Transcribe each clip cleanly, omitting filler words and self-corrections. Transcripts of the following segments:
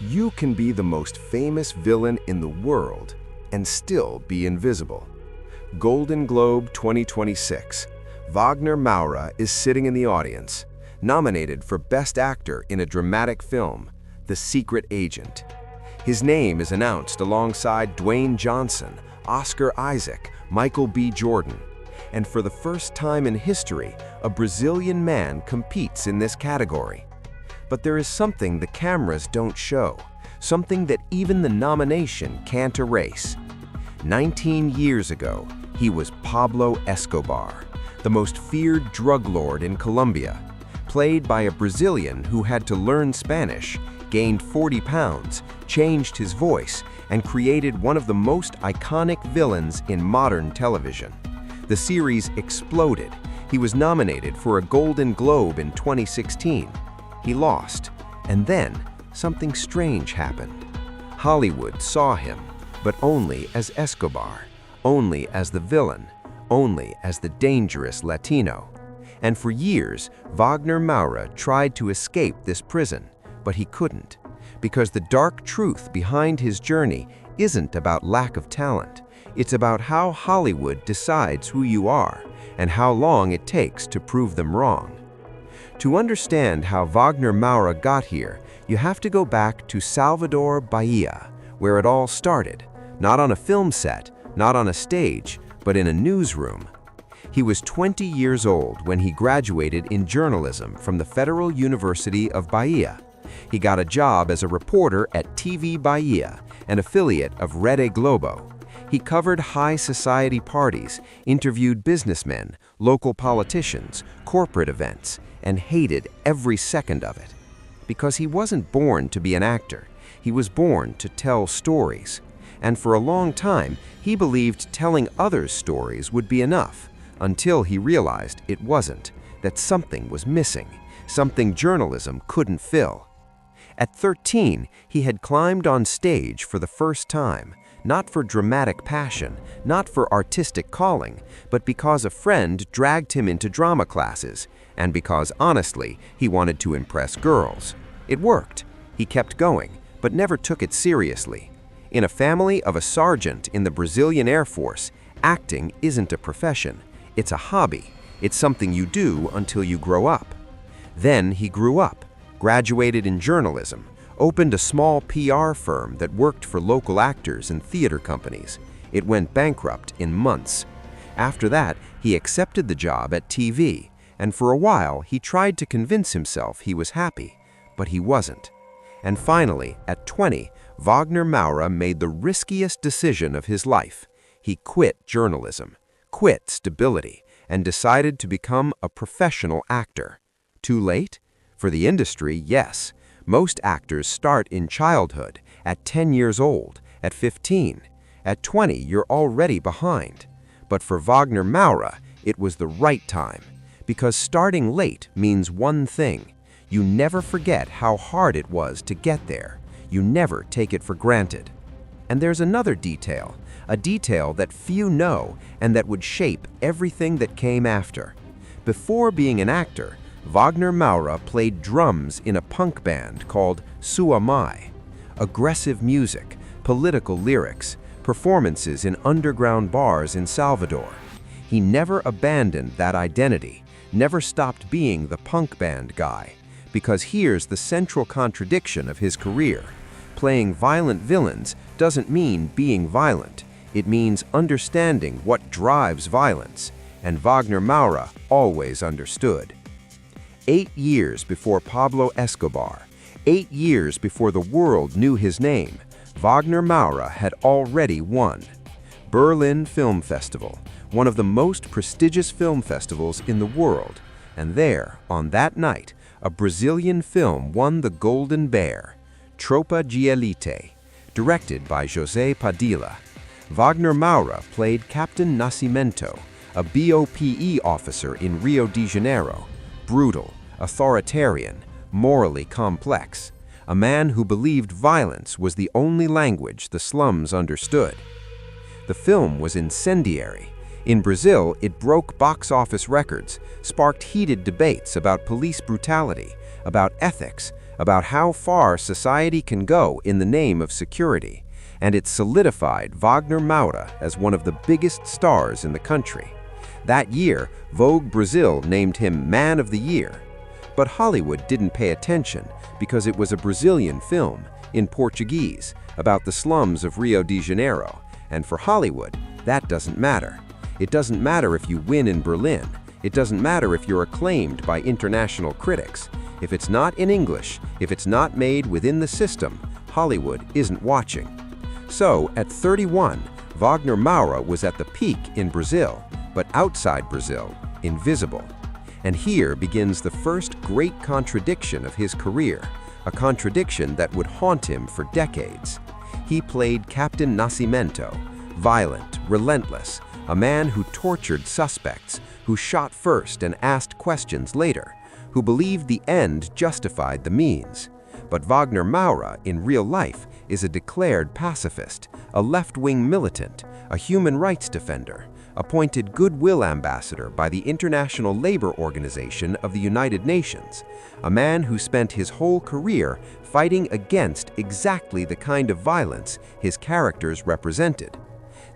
You can be the most famous villain in the world and still be invisible. Golden Globe 2026. Wagner Moura is sitting in the audience, nominated for Best Actor in a Dramatic Film, The Secret Agent. His name is announced alongside Dwayne Johnson, Oscar Isaac, Michael B. Jordan. And for the first time in history, a Brazilian man competes in this category. But there is something the cameras don't show, something that even the nomination can't erase. 19 years ago, he was Pablo Escobar, the most feared drug lord in Colombia, played by a Brazilian who had to learn Spanish, gained 40 pounds, changed his voice, and created one of the most iconic villains in modern television. The series exploded. He was nominated for a Golden Globe in 2016. He lost, and then something strange happened. Hollywood saw him, but only as Escobar, only as the villain, only as the dangerous Latino. And for years, Wagner Moura tried to escape this prison, but he couldn't, because the dark truth behind his journey isn't about lack of talent. It's about how Hollywood decides who you are and how long it takes to prove them wrong. To understand how Wagner Moura got here, you have to go back to Salvador, Bahia, where it all started, not on a film set, not on a stage, but in a newsroom. He was 20 years old when he graduated in journalism from the Federal University of Bahia. He got a job as a reporter at TV Bahia, an affiliate of Rede Globo. He covered high society parties, interviewed businessmen, local politicians, corporate events, and hated every second of it. Because he wasn't born to be an actor, he was born to tell stories. And for a long time, he believed telling others' stories would be enough, until he realized it wasn't, that something was missing, something journalism couldn't fill. At 13, he had climbed on stage for the first time, not for dramatic passion, not for artistic calling, but because a friend dragged him into drama classes, and because, honestly, he wanted to impress girls. It worked. He kept going, but never took it seriously. In a family of a sergeant in the Brazilian Air Force, acting isn't a profession. It's a hobby. It's something you do until you grow up. Then he grew up, graduated in journalism, opened a small PR firm that worked for local actors and theater companies. It went bankrupt in months. After that, he accepted the job at TV, and for a while he tried to convince himself he was happy, but he wasn't. And finally, at 20, Wagner Moura made the riskiest decision of his life. He quit journalism, quit stability, and decided to become a professional actor. Too late? For the industry, yes. Most actors start in childhood, at 10 years old, at 15. At 20, you're already behind. But for Wagner Moura, it was the right time. Because starting late means one thing. You never forget how hard it was to get there. You never take it for granted. And there's another detail, a detail that few know and that would shape everything that came after. Before being an actor, Wagner Moura played drums in a punk band called Sua Mai. Aggressive music, political lyrics, performances in underground bars in Salvador. He never abandoned that identity, never stopped being the punk band guy. Because here's the central contradiction of his career. Playing violent villains doesn't mean being violent. It means understanding what drives violence. And Wagner Moura always understood. 8 years before Pablo Escobar, 8 years before the world knew his name, Wagner Moura had already won. Berlin Film Festival, one of the most prestigious film festivals in the world. And there, on that night, a Brazilian film won the Golden Bear, Tropa de Elite, directed by José Padilha. Wagner Moura played Captain Nascimento, a BOPE officer in Rio de Janeiro, brutal, authoritarian, morally complex, a man who believed violence was the only language the slums understood. The film was incendiary. In Brazil, it broke box office records, sparked heated debates about police brutality, about ethics, about how far society can go in the name of security, and it solidified Wagner Moura as one of the biggest stars in the country. That year, Vogue Brazil named him Man of the Year. But Hollywood didn't pay attention because it was a Brazilian film, in Portuguese, about the slums of Rio de Janeiro, and for Hollywood, that doesn't matter. It doesn't matter if you win in Berlin. It doesn't matter if you're acclaimed by international critics. If it's not in English, if it's not made within the system, Hollywood isn't watching. So, at 31, Wagner Moura was at the peak in Brazil, but outside Brazil, invisible. And here begins the first great contradiction of his career, a contradiction that would haunt him for decades. He played Captain Nascimento, violent, relentless, a man who tortured suspects, who shot first and asked questions later, who believed the end justified the means. But Wagner Moura, in real life, is a declared pacifist, a left-wing militant, a human rights defender, appointed goodwill ambassador by the International Labor Organization of the United Nations, a man who spent his whole career fighting against exactly the kind of violence his characters represented.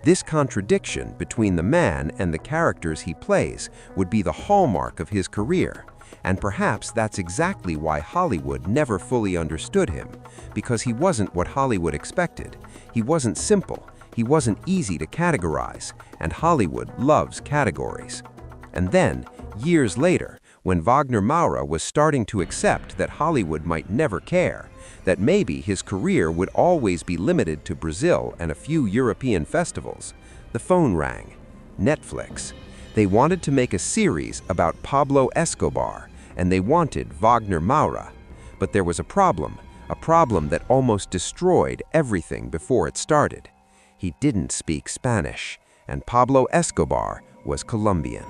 This contradiction between the man and the characters he plays would be the hallmark of his career, and perhaps that's exactly why Hollywood never fully understood him, because he wasn't what Hollywood expected. He wasn't simple. He wasn't easy to categorize, and Hollywood loves categories. And then, years later, when Wagner Moura was starting to accept that Hollywood might never care, that maybe his career would always be limited to Brazil and a few European festivals, the phone rang. Netflix. They wanted to make a series about Pablo Escobar, and they wanted Wagner Moura. But there was a problem that almost destroyed everything before it started. He didn't speak Spanish, and Pablo Escobar was Colombian.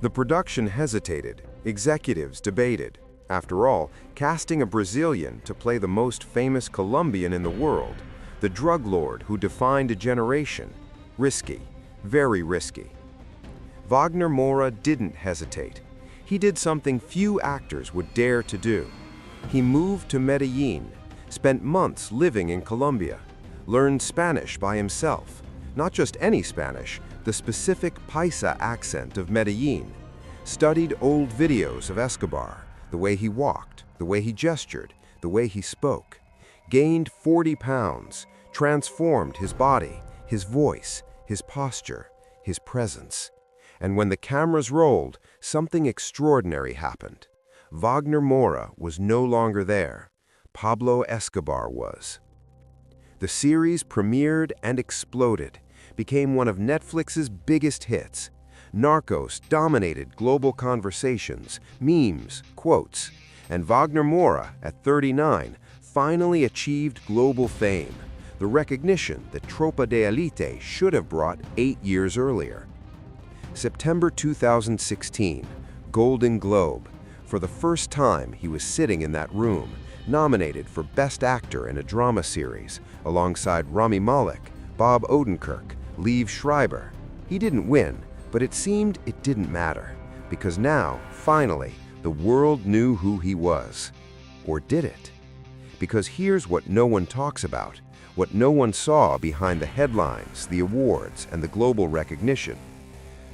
The production hesitated. Executives debated. After all, casting a Brazilian to play the most famous Colombian in the world, the drug lord who defined a generation, risky, very risky. Wagner Moura didn't hesitate. He did something few actors would dare to do. He moved to Medellin, spent months living in Colombia, learned Spanish by himself, not just any Spanish, the specific Paisa accent of Medellin, studied old videos of Escobar, the way he walked, the way he gestured, the way he spoke, gained 40 pounds, transformed his body, his voice, his posture, his presence. And when the cameras rolled, something extraordinary happened. Wagner Moura was no longer there. Pablo Escobar was. The series premiered and exploded, became one of Netflix's biggest hits. Narcos dominated global conversations, memes, quotes, and Wagner Moura, at 39, finally achieved global fame, the recognition that Tropa de Elite should have brought 8 years earlier. September 2016, Golden Globe. For the first time, he was sitting in that room, nominated for Best Actor in a Drama Series, alongside Rami Malek, Bob Odenkirk, Liev Schreiber. He didn't win, but it seemed it didn't matter, because now, finally, the world knew who he was. Or did it? Because here's what no one talks about, what no one saw behind the headlines, the awards, and the global recognition.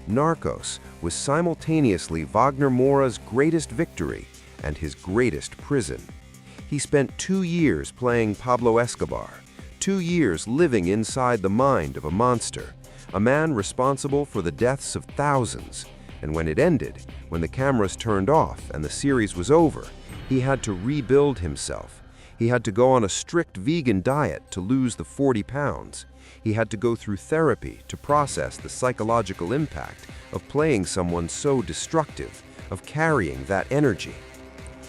Narcos was simultaneously Wagner Moura's greatest victory and his greatest prison. He spent 2 years playing Pablo Escobar, 2 years living inside the mind of a monster, a man responsible for the deaths of thousands. And when it ended, when the cameras turned off and the series was over, he had to rebuild himself. He had to go on a strict vegan diet to lose the 40 pounds. He had to go through therapy to process the psychological impact of playing someone so destructive, of carrying that energy.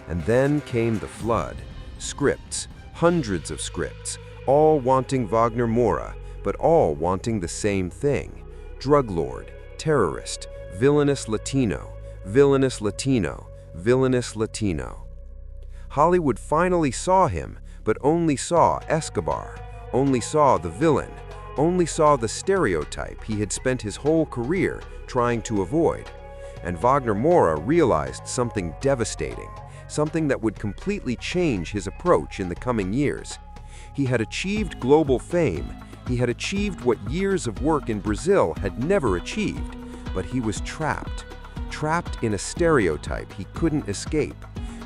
And then came the flood. Scripts, hundreds of scripts, all wanting Wagner Moura, but all wanting the same thing: drug lord, terrorist, villainous Latino, villainous Latino, villainous Latino. Hollywood finally saw him, but only saw Escobar, only saw the villain, only saw the stereotype he had spent his whole career trying to avoid. And Wagner Moura realized something devastating, something that would completely change his approach in the coming years. He had achieved global fame. He had achieved what years of work in Brazil had never achieved, but he was trapped. Trapped in a stereotype he couldn't escape.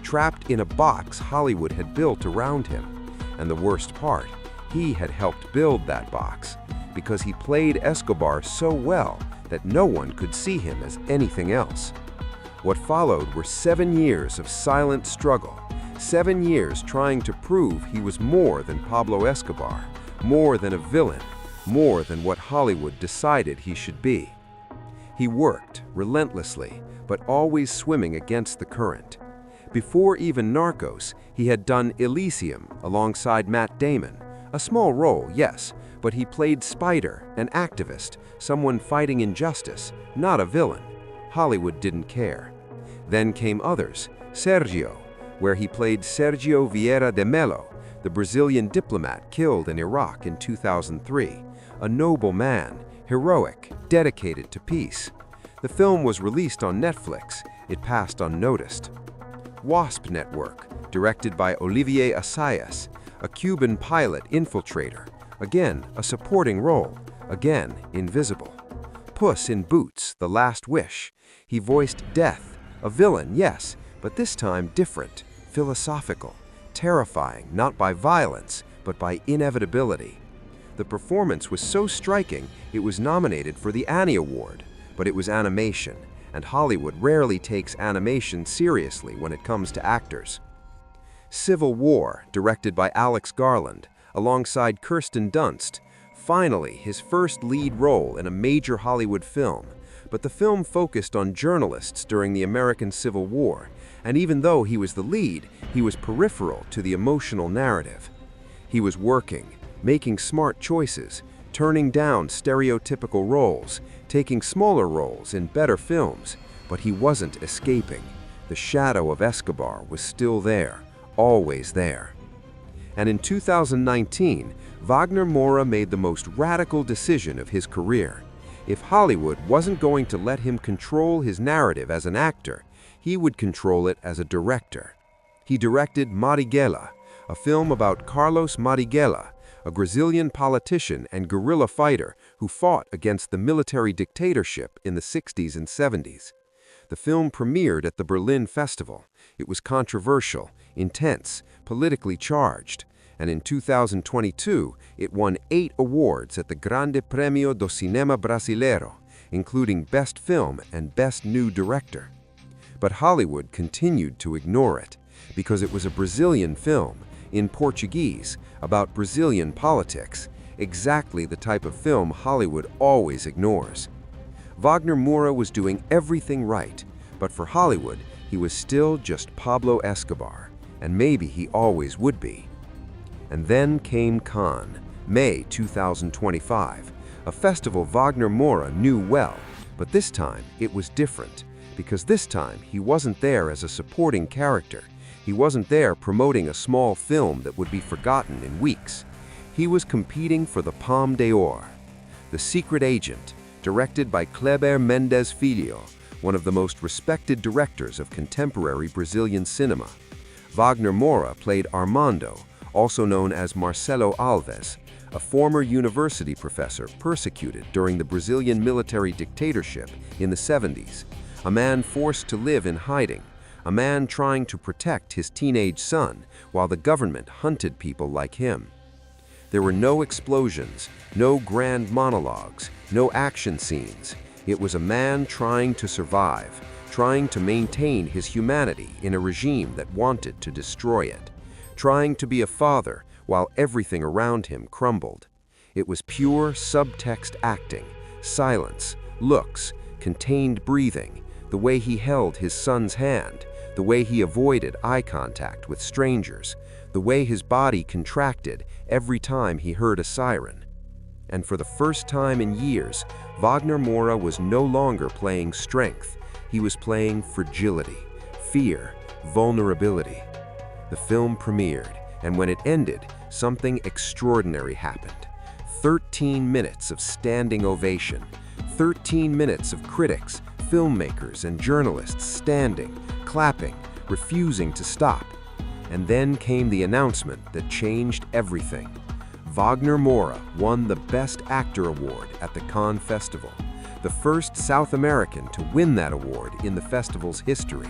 Trapped in a box Hollywood had built around him. And the worst part, he had helped build that box, because he played Escobar so well that no one could see him as anything else. What followed were 7 years of silent struggle, 7 years trying to prove he was more than Pablo Escobar, more than a villain, more than what Hollywood decided he should be. He worked relentlessly, but always swimming against the current. Before even Narcos, he had done Elysium alongside Matt Damon. A small role, yes, but he played Spider, an activist, someone fighting injustice, not a villain. Hollywood didn't care. Then came others, Sergio, where he played Sergio Vieira de Mello, the Brazilian diplomat killed in Iraq in 2003, a noble man, heroic, dedicated to peace. The film was released on Netflix. It passed unnoticed. Wasp Network, directed by Olivier Assayas, a Cuban pilot infiltrator, again a supporting role, again invisible. Puss in Boots, The Last Wish. He voiced death, a villain, yes, but this time different, philosophical, terrifying not by violence, but by inevitability. The performance was so striking it was nominated for the Annie Award, but it was animation, and Hollywood rarely takes animation seriously when it comes to actors. Civil War, directed by Alex Garland, alongside Kirsten Dunst, finally his first lead role in a major Hollywood film, but the film focused on journalists during the American Civil War, and even though he was the lead, he was peripheral to the emotional narrative. He was working, making smart choices, turning down stereotypical roles, taking smaller roles in better films, but he wasn't escaping. The shadow of Escobar was still there, always there. And in 2019, Wagner Moura made the most radical decision of his career. If Hollywood wasn't going to let him control his narrative as an actor, he would control it as a director. He directed Marighella, a film about Carlos Marighella, a Brazilian politician and guerrilla fighter who fought against the military dictatorship in the 60s and 70s. The film premiered at the Berlin Festival. It was controversial, intense, politically charged, and in 2022, it won 8 awards at the Grande Prêmio do Cinema Brasileiro, including Best Film and Best New Director. But Hollywood continued to ignore it, because it was a Brazilian film, in Portuguese, about Brazilian politics, exactly the type of film Hollywood always ignores. Wagner Moura was doing everything right, but for Hollywood, he was still just Pablo Escobar, and maybe he always would be. And then came Cannes, May 2025, a festival Wagner Moura knew well, but this time it was different, because this time he wasn't there as a supporting character. He wasn't there promoting a small film that would be forgotten in weeks. He was competing for the Palme d'Or. The Secret Agent, directed by Kleber Mendes Filho, one of the most respected directors of contemporary Brazilian cinema. Wagner Moura played Armando, also known as Marcelo Alves, a former university professor persecuted during the Brazilian military dictatorship in the 70s, a man forced to live in hiding, a man trying to protect his teenage son while the government hunted people like him. There were no explosions, no grand monologues, no action scenes. It was a man trying to survive, trying to maintain his humanity in a regime that wanted to destroy it, trying to be a father while everything around him crumbled. It was pure subtext acting, silence, looks, contained breathing, the way he held his son's hand, the way he avoided eye contact with strangers, the way his body contracted every time he heard a siren. And for the first time in years, Wagner Moura was no longer playing strength. He was playing fragility, fear, vulnerability. The film premiered, and when it ended, something extraordinary happened. 13 minutes of standing ovation, 13 minutes of critics, filmmakers, and journalists standing, clapping, refusing to stop. And then came the announcement that changed everything. Wagner Moura won the Best Actor award at the Cannes Festival, the first South American to win that award in the festival's history.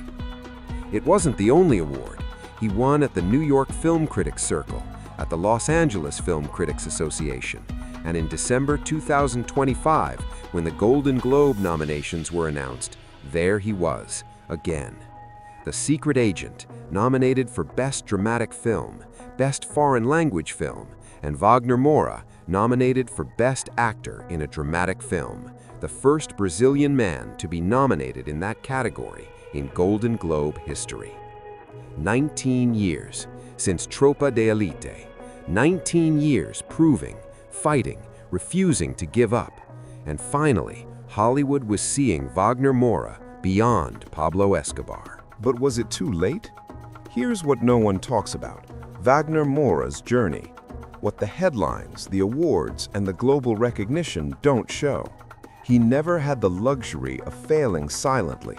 It wasn't the only award. He won at the New York Film Critics Circle, at the Los Angeles Film Critics Association, and in December 2025, when the Golden Globe nominations were announced, there he was, again. The Secret Agent, nominated for Best Dramatic Film, Best Foreign Language Film, and Wagner Moura, nominated for Best Actor in a Dramatic Film, the first Brazilian man to be nominated in that category in Golden Globe history. 19 years since Tropa de Elite, 19 years proving, fighting, refusing to give up, and finally, Hollywood was seeing Wagner Moura beyond Pablo Escobar. But was it too late? Here's what no one talks about: Wagner Moura's journey. What the headlines, the awards, and the global recognition don't show. He never had the luxury of failing silently.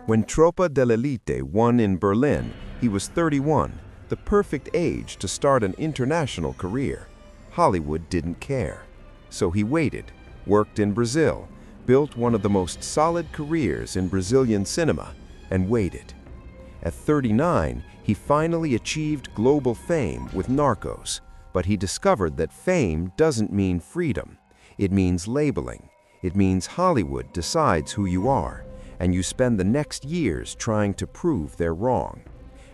When Tropa de Elite won in Berlin, he was 31, the perfect age to start an international career. Hollywood didn't care. So he waited, worked in Brazil, built one of the most solid careers in Brazilian cinema, and waited. At 39, he finally achieved global fame with Narcos, but he discovered that fame doesn't mean freedom. It means labeling. It means Hollywood decides who you are, and you spend the next years trying to prove they're wrong.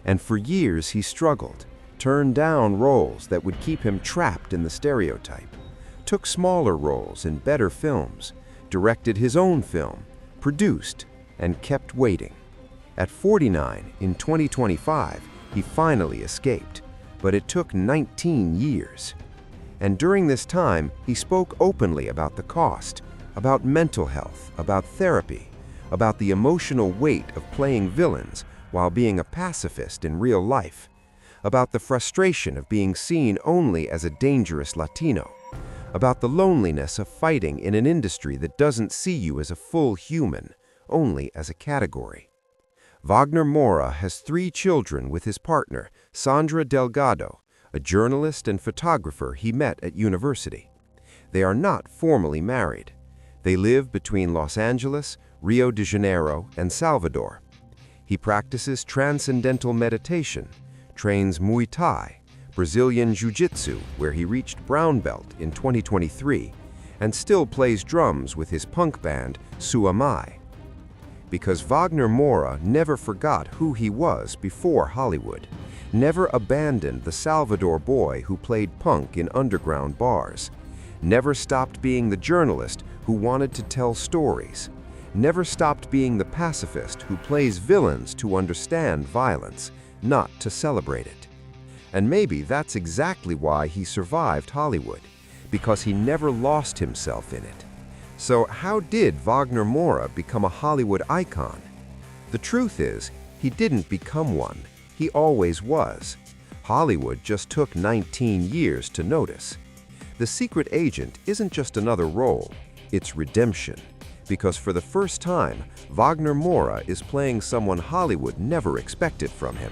And for years he struggled, turned down roles that would keep him trapped in the stereotype, took smaller roles in better films, directed his own film, produced, and kept waiting. At 49, in 2025, he finally escaped, but it took 19 years. And during this time, he spoke openly about the cost, about mental health, about therapy, about the emotional weight of playing villains while being a pacifist in real life, about the frustration of being seen only as a dangerous Latino, about the loneliness of fighting in an industry that doesn't see you as a full human, only as a category. Wagner Moura has 3 children with his partner, Sandra Delgado, a journalist and photographer he met at university. They are not formally married. They live between Los Angeles, Rio de Janeiro, and Salvador. He practices transcendental meditation, trains Muay Thai, Brazilian Jiu-Jitsu, where he reached brown belt in 2023, and still plays drums with his punk band, Sua Mai. Because Wagner Moura never forgot who he was before Hollywood, never abandoned the Salvador boy who played punk in underground bars, never stopped being the journalist who wanted to tell stories, never stopped being the pacifist who plays villains to understand violence, not to celebrate it. And maybe that's exactly why he survived Hollywood, because he never lost himself in it. So how did Wagner Moura become a Hollywood icon? The truth is, he didn't become one. He always was. Hollywood just took 19 years to notice. The Secret Agent isn't just another role, it's redemption. Because for the first time, Wagner Moura is playing someone Hollywood never expected from him.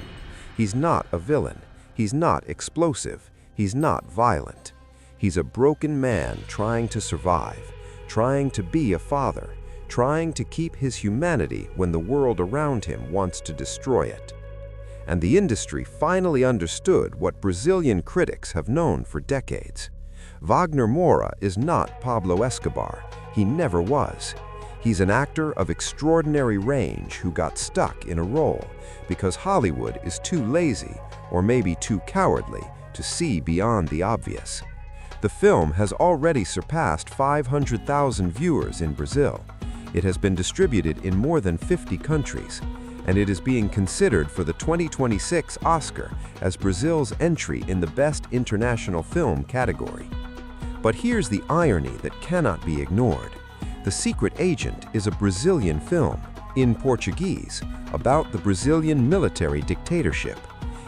He's not a villain. He's not explosive. He's not violent. He's a broken man trying to survive, trying to be a father, trying to keep his humanity when the world around him wants to destroy it. And the industry finally understood what Brazilian critics have known for decades. Wagner Moura is not Pablo Escobar. He never was. He's an actor of extraordinary range who got stuck in a role because Hollywood is too lazy, or maybe too cowardly, to see beyond the obvious. The film has already surpassed 500,000 viewers in Brazil. It has been distributed in more than 50 countries, and it is being considered for the 2026 Oscar as Brazil's entry in the Best International Film category. But here's the irony that cannot be ignored. The Secret Agent is a Brazilian film, in Portuguese, about the Brazilian military dictatorship.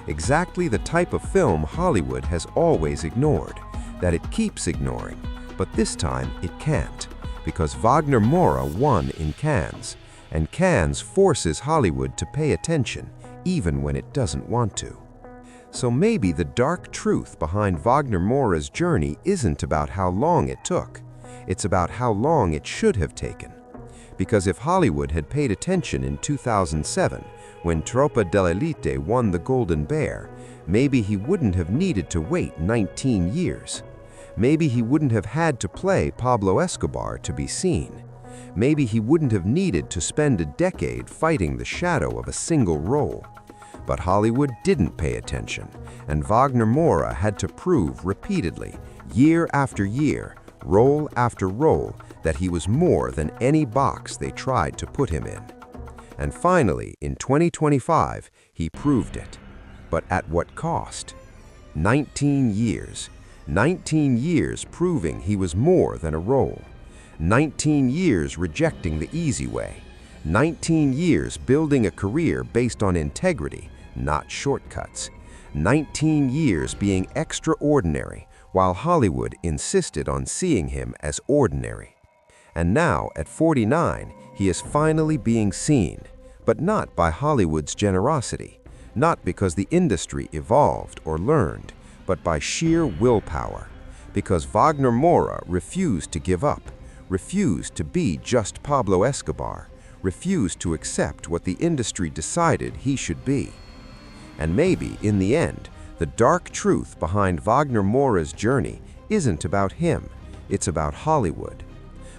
Exactly the type of film Hollywood has always ignored, that it keeps ignoring, but this time it can't, because Wagner Moura won in Cannes, and Cannes forces Hollywood to pay attention, even when it doesn't want to. So maybe the dark truth behind Wagner Moura's journey isn't about how long it took. It's about how long it should have taken. Because if Hollywood had paid attention in 2007, when Tropa de Elite won the Golden Bear, maybe he wouldn't have needed to wait 19 years. Maybe he wouldn't have had to play Pablo Escobar to be seen. Maybe he wouldn't have needed to spend a decade fighting the shadow of a single role. But Hollywood didn't pay attention, and Wagner Moura had to prove repeatedly, year after year, role after role, that he was more than any box they tried to put him in. And finally, in 2025, he proved it. But at what cost? 19 years. 19 years proving he was more than a role. 19 years rejecting the easy way. 19 years building a career based on integrity, not shortcuts. 19 years being extraordinary, while Hollywood insisted on seeing him as ordinary. And now, at 49, he is finally being seen, but not by Hollywood's generosity, not because the industry evolved or learned, but by sheer willpower, because Wagner Moura refused to give up, refused to be just Pablo Escobar, refused to accept what the industry decided he should be. And maybe, in the end, the dark truth behind Wagner Moura's journey isn't about him, it's about Hollywood.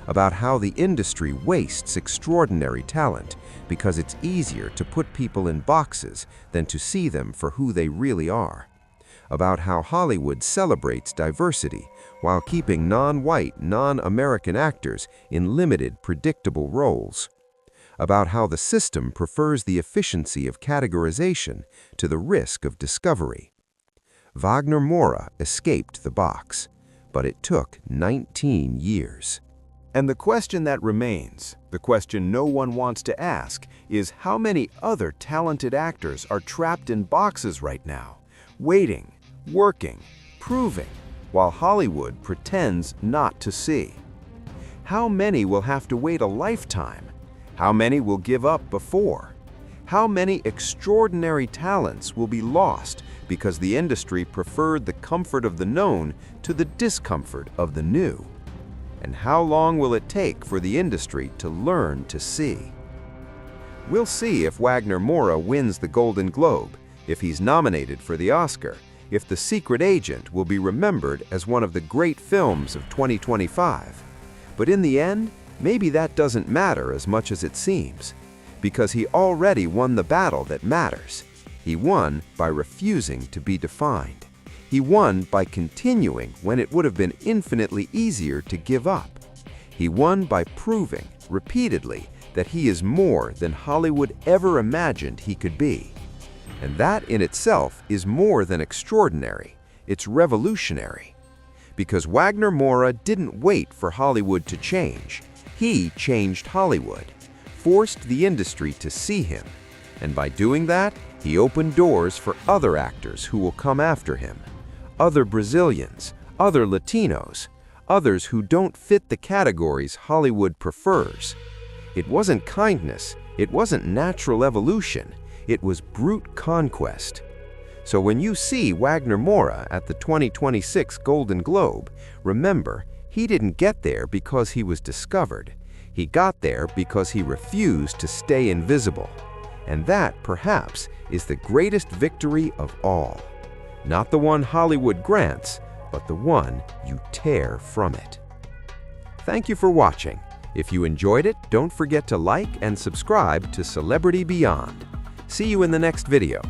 About how the industry wastes extraordinary talent because it's easier to put people in boxes than to see them for who they really are. About how Hollywood celebrates diversity while keeping non-white, non-American actors in limited, predictable roles. About how the system prefers the efficiency of categorization to the risk of discovery. Wagner Moura escaped the box, but it took 19 years. And the question that remains, the question no one wants to ask, is how many other talented actors are trapped in boxes right now, waiting, working, proving, while Hollywood pretends not to see? How many will have to wait a lifetime? How many will give up before? How many extraordinary talents will be lost because the industry preferred the comfort of the known to the discomfort of the new? And how long will it take for the industry to learn to see? We'll see if Wagner Moura wins the Golden Globe, if he's nominated for the Oscar, if The Secret Agent will be remembered as one of the great films of 2025. But in the end, maybe that doesn't matter as much as it seems, because he already won the battle that matters. He won by refusing to be defined. He won by continuing when it would have been infinitely easier to give up. He won by proving, repeatedly, that he is more than Hollywood ever imagined he could be. And that in itself is more than extraordinary, it's revolutionary. Because Wagner Moura didn't wait for Hollywood to change. He changed Hollywood, forced the industry to see him, and by doing that, he opened doors for other actors who will come after him. Other Brazilians, other Latinos, others who don't fit the categories Hollywood prefers. It wasn't kindness, it wasn't natural evolution, it was brute conquest. So when you see Wagner Moura at the 2026 Golden Globe, remember, he didn't get there because he was discovered. He got there because he refused to stay invisible. And that, perhaps, is the greatest victory of all. Not the one Hollywood grants, but the one you tear from it. Thank you for watching. If you enjoyed it, don't forget to like and subscribe to Celebrity Beyond. See you in the next video.